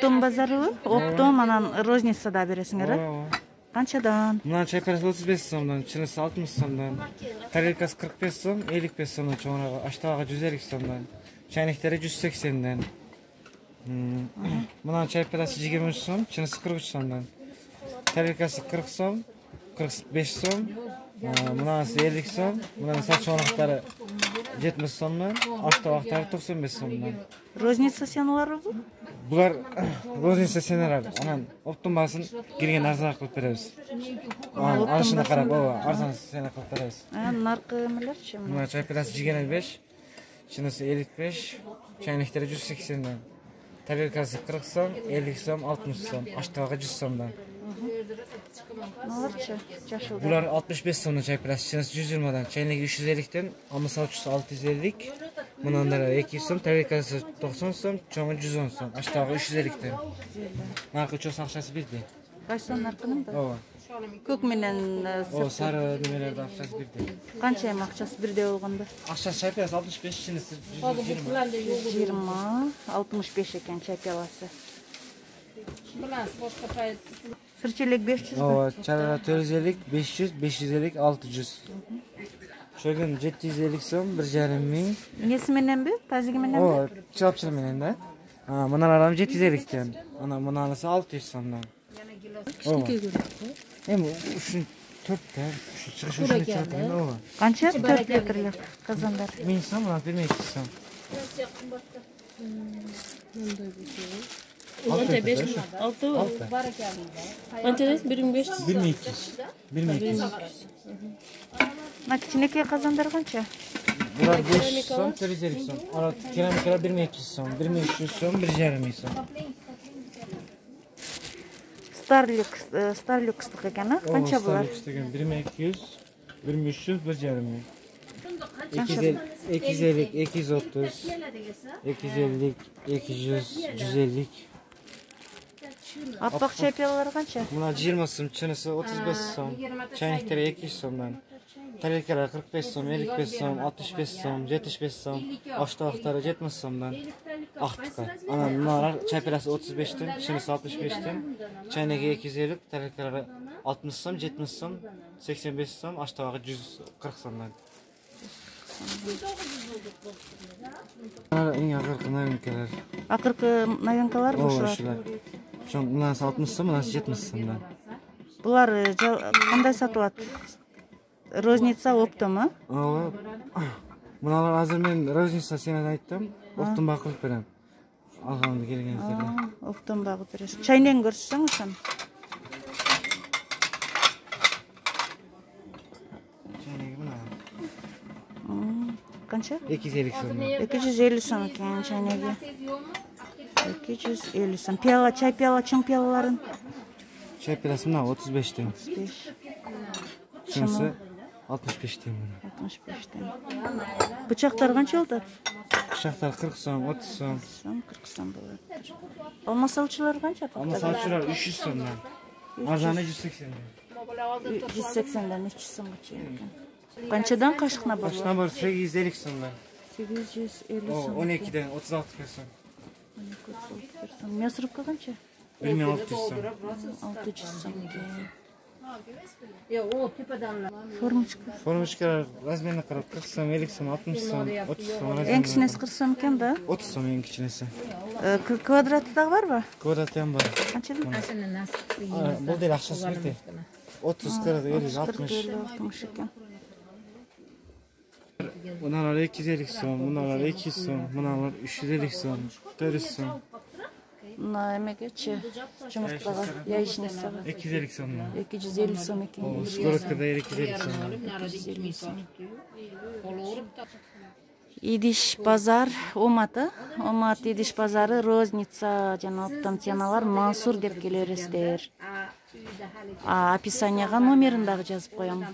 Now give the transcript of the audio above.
Оптом базарыбы? Оптом анан розницада бересиңер, э? Канчадан? Мына чайпарасы 35 сомдон, чынысы 60 сомдон. Тарелкасы 45 сом, 55 сомдон чоңрогу, аштабагы 150 сомдон. Чайниктери 180ден. Мына чайпарасы 23 сом, чынысы 43 сомдон. Тарелкасы 40 сом, 45 сом. Мынасы 50 сом, мынанын чоңроктары 70 сомдон, аштабактары 95 сомдон. Розница сеналарыбы? Булар розница сенелер. Анан оптун баасын келген арзан кылып беребиз. Аршына карап, арзан сене кылып беребиз. Наркы эмелерчи? Мына чайпарасы 25, чынысы 55, чайниктери 180ден. Тарелкасы 40 сом, 50 сом, 60 сом, аштабагы 100 сомдон. Аларчы жашылды. Булар 65 сомдон чайпарасы, чынысы 120дан, чайниги 350ден, амысалчысы 650, мынандары 200 сом, тарелкасы 90 сом, чоңу 110 сом, аштабагы 350ден. Наркы чоң акчасы бирди. Кайсы наркынын да? Ооба. Көк менен Сары немелерди акчасы бирди. канча эми акчасы бирде болгондо? Акчасы чайпарасы 65, чынысы 120. 20, 65 экен чай пиаласы. Сырчелек 500 бу? Ооба, чарара 450, 500, 550, 600. Чөгүн 750 сом, 1,5 миң. Несі менен бі? Тазиги менен бі? Ооба, чылапчылы менен да. Мыналарым 750ден. Ана мыналысы 600 сомдон. Кичинекей көрүнөт. Эми ушун 4 да, чыгыш ушун чыгат экен, ооба. Канча 4 литрлик казандар? 1000 сом, 1200 сом. Onca 5 mi? 6 Onca 1500. 1200. На кичинекей казандар канча? Булар 500 сом, 450 сом. Ара керамикалар 1200 сом, 1300 сом, 1,5 миң сом. Старлюкстык экен, а? Канча булар? Старлюкс деген 1200, 1300, 1,5 миң. 250, 230, 250, 200, 150. Аппак чай пиалалары канча? Мына 20 сом, чынысы 35 сом, чайниктери 200 сомдон. Тарелкалар 45 сом, 55 сом, 65 сом, 75 сом, аштабактары 70 сомдон. Актыкка. Анан мыналар чайпарасы 35ден, чынысы 65ден, чайниги 250, тарелкалары 60 сом, 70 сом, 85 сом, аштабагы 140 сомдон. Эң акыркы новинкалар. Акыркы новинкалар ушулар? Чоң мынасы 60 сом, мынасы 70 сомдон. Булар кандай сатылат? Розница оптом, а? Ооба. Мыналар азыр мен розница сенен айттым, оптун багып берем. Алганды келгениңиздерге. Оптом багып бересиз. Чайнен көрсөң ошон. Чайниги мына. Канча? 250 сом. 250 сом экен чайнеги. 250 сом. Пиала, чай пиала, чоң пиалаларын? Чай пиаласы мына 35ден. 35. Чынысы 65ден. 65ден. Бычактар канча болот? Бычактар 40 сом, 30 сом. 40 сом болот. Алма салчылар канча? Алма салчылар 300 сомдон. Арзаны 180ден. 180ден 300 сомго чейин экен. Канчадан кашыкна бар? Кашыкна бар 850 сомдон. 850 сом. 12ден 36 сом. 12 сом. Мясорубка канча? 1600 сом. 600 сом. Формочка. Формочкалар размеріне қарап 40 сом, 50 сом, 60 сом, 30 сом. Ең кичинеси 40 сом экен да? 30 сом ең кичинеси. Квадраты дагы барбы? Квадраты ham бар. Канчадан? Бул дел акчасы бирди. 30, 40, 50, 60. 60 экен. Мыналар 250 сом, мыналар 200 сом, мыналар 350 сом, 400 сом. Мына эмегечи жумурткага яичницага 250 сом. 250 сом экен. Скороткада 250 сом. 250 сом. Идиш базар Оматы. Омат идиш базары розница жана оптом ценалар Мансур деп келерсиздер. Описанияга номерин дагы жазып коем.